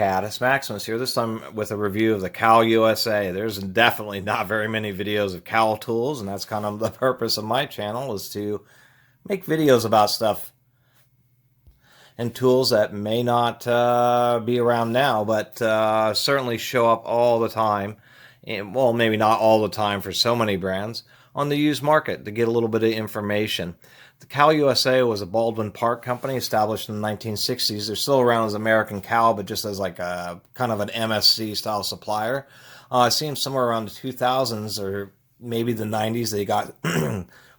Cat, it's Maximus here, this time with a review of the KAL USA. There's definitely not very many videos of KAL tools, and that's kind of the purpose of my channel, is to make videos about stuff and tools that may not be around now, but certainly show up all the time, and, well, maybe not all the time for so many brands, on the used market to get a little bit of information. The KAL USA was a Baldwin Park company established in the 1960s. They're still around as American KAL, but just as like a kind of an MSC style supplier. It seems somewhere around the 2000s or maybe the 90s they got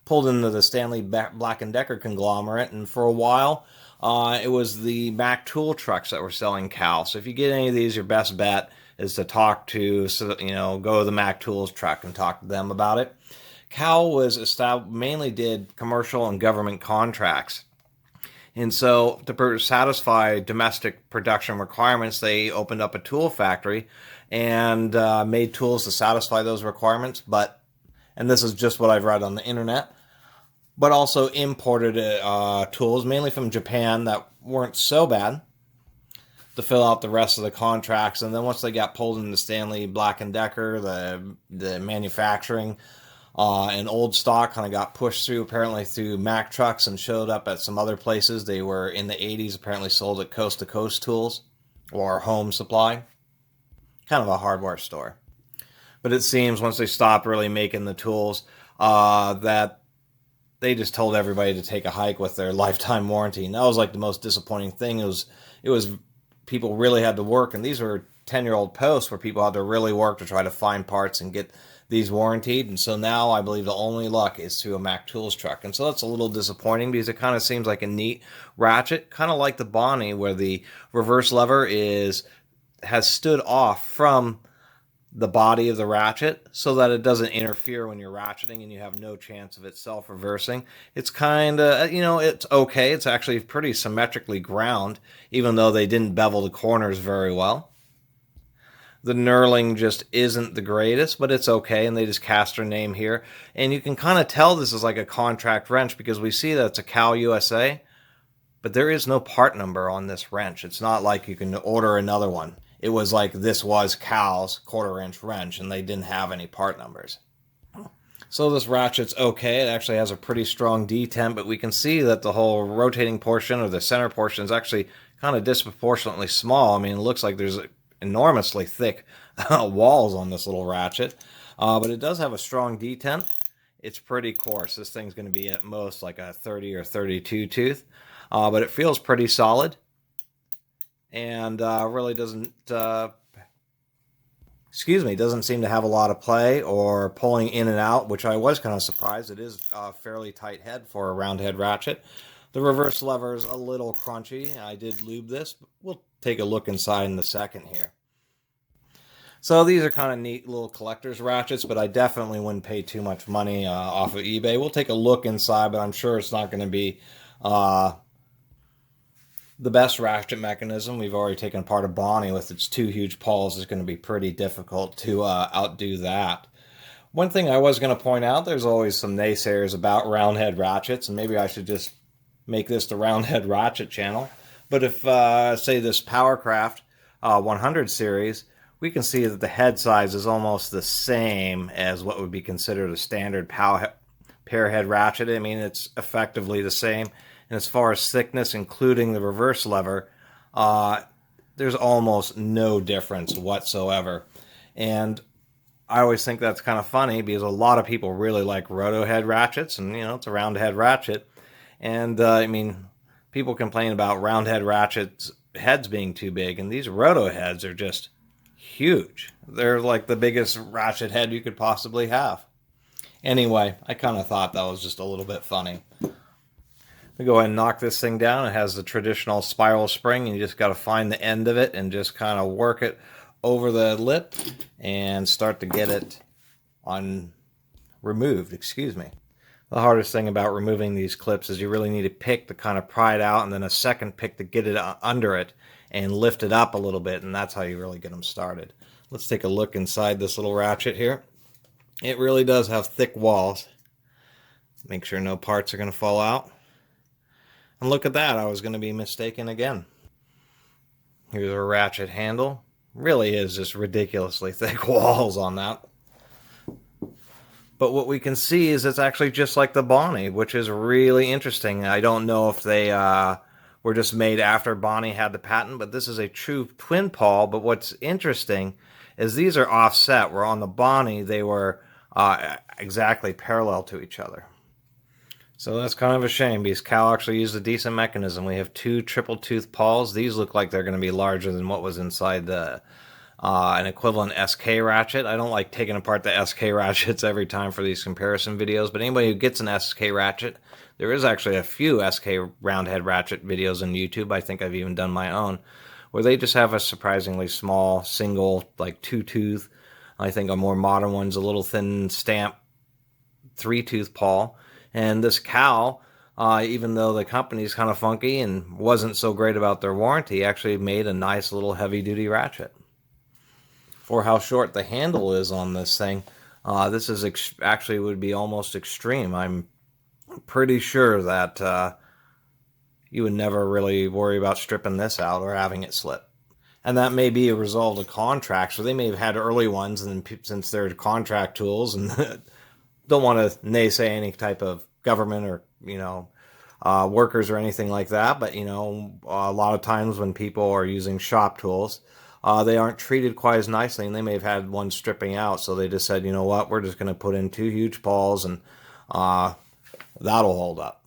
pulled into the Stanley Black & Decker conglomerate, and for a while it was the Mack tool trucks that were selling KAL. So if you get any of these, your best bet is to talk to, go to the Mack Tools truck and talk to them about it. KAL was established, mainly did commercial and government contracts. And so to satisfy domestic production requirements, they opened up a tool factory and made tools to satisfy those requirements. And this is just what I've read on the internet, but also imported tools, mainly from Japan, that weren't so bad, to fill out the rest of the contracts. And then once they got pulled into Stanley Black & Decker, the manufacturing, and old stock kind of got pushed through, apparently through Mack trucks, and showed up at some other places. They were in the 80s apparently sold at Coast to Coast Tools or Home Supply, kind of a hardware store. But it seems once they stopped really making the tools, that they just told everybody to take a hike with their lifetime warranty. And that was like the most disappointing thing. It was people really had to work, and these were 10-year-old posts where people had to really work to try to find parts and get these warranted. And so now I believe the only luck is through a Mack Tools truck. And so that's a little disappointing, because it kind of seems like a neat ratchet, kind of like the Bonnie, where the reverse lever has stood off from the body of the ratchet so that it doesn't interfere when you're ratcheting, and you have no chance of it self-reversing. It's kind of, it's okay. It's actually pretty symmetrically ground, even though they didn't bevel the corners very well. The knurling just isn't the greatest, but it's okay, and they just cast their name here. And you can kind of tell this is like a contract wrench, because we see that it's a KAL USA, but there is no part number on this wrench. It's not like you can order another one. It was like this was KAL's quarter-inch wrench, and they didn't have any part numbers. So this ratchet's okay. It actually has a pretty strong detent, but we can see that the whole rotating portion, or the center portion, is actually kind of disproportionately small. I mean, it looks like there's enormously thick walls on this little ratchet, but it does have a strong detent. It's pretty coarse. This thing's going to be at most like a 30 or 32 tooth, but it feels pretty solid, and really doesn't seem to have a lot of play or pulling in and out, which I was kind of surprised. It is a fairly tight head for a round head ratchet. The reverse lever is a little crunchy. I did lube this, but we'll take a look inside in a second here. So these are kind of neat little collector's ratchets, but I definitely wouldn't pay too much money off of eBay. We'll take a look inside, but I'm sure it's not going to be the best ratchet mechanism. We've already taken apart a Bonnie with its two huge pawls. It's going to be pretty difficult to outdo that. One thing I was going to point out, there's always some naysayers about round head ratchets, and maybe I should just make this the round head ratchet channel. But if, say, this Powercraft 100 series, we can see that the head size is almost the same as what would be considered a standard pair head ratchet. I mean, it's effectively the same. And as far as thickness, including the reverse lever, there's almost no difference whatsoever. And I always think that's kind of funny, because a lot of people really like roto head ratchets, and it's a round head ratchet. And I mean, people complain about round head ratchets heads being too big, and these roto heads are just huge. They're like the biggest ratchet head you could possibly have. Anyway, I kind of thought that was just a little bit funny. We go ahead and knock this thing down. It has the traditional spiral spring, and you just got to find the end of it and just kind of work it over the lip and start to get it removed. Excuse me. The hardest thing about removing these clips is you really need a pick to kind of pry it out, and then a second pick to get it under it and lift it up a little bit, and that's how you really get them started. Let's take a look inside this little ratchet here. It really does have thick walls. Make sure no parts are going to fall out. And look at that, I was going to be mistaken again. Here's a ratchet handle. Really is just ridiculously thick walls on that. But what we can see is it's actually just like the Bonnie, which is really interesting. I don't know if they were just made after Bonnie had the patent, but this is a true twin pawl. But what's interesting is these are offset, where on the Bonnie they were exactly parallel to each other. So that's kind of a shame, because KAL actually used a decent mechanism. We have two triple tooth pawls. These look like they're going to be larger than what was inside the an equivalent SK ratchet. I don't like taking apart the SK ratchets every time for these comparison videos, but anybody who gets an SK ratchet, there is actually a few SK roundhead ratchet videos on YouTube. I think I've even done my own, where they just have a surprisingly small single, like 2-tooth. I think a more modern one's a little thin stamp 3-tooth pawl. And this KAL, even though the company's kind of funky and wasn't so great about their warranty, actually made a nice little heavy-duty ratchet. For how short the handle is on this thing, this is actually would be almost extreme. I'm pretty sure that you would never really worry about stripping this out or having it slip. And that may be a result of contracts, or they may have had early ones, and then since they're contract tools and don't want to naysay any type of government or, workers or anything like that. But, a lot of times when people are using shop tools, they aren't treated quite as nicely, and they may have had one stripping out. So they just said, you know what, we're just going to put in 2 huge pawls, and that'll hold up.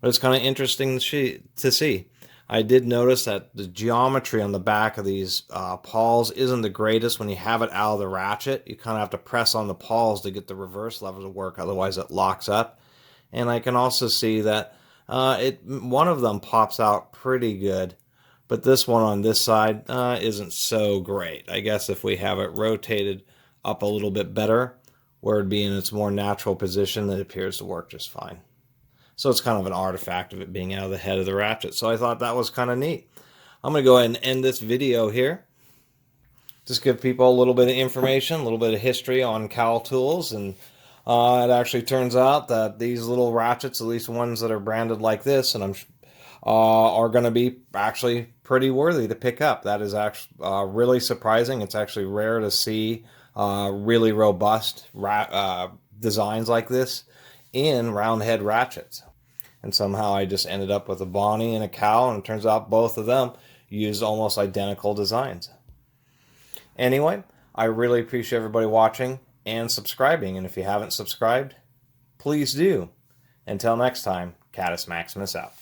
But it's kind of interesting to see. I did notice that the geometry on the back of these pawls isn't the greatest. When you have it out of the ratchet, you kind of have to press on the pawls to get the reverse lever to work, otherwise it locks up. And I can also see that one of them pops out pretty good, but this one on this side isn't so great. I guess if we have it rotated up a little bit better, where it'd be in its more natural position, it appears to work just fine. So it's kind of an artifact of it being out of the head of the ratchet. So I thought that was kind of neat. I'm going to go ahead and end this video here. Just give people a little bit of information, a little bit of history on KAL tools. And it actually turns out that these little ratchets, at least ones that are branded like this, and are going to be actually pretty worthy to pick up. That is actually really surprising. It's actually rare to see really robust designs like this in roundhead ratchets. And somehow I just ended up with a Bonnie and a KAL, and it turns out both of them use almost identical designs. Anyway, I really appreciate everybody watching and subscribing, and if you haven't subscribed, please do. Until next time, Catus Maximus out.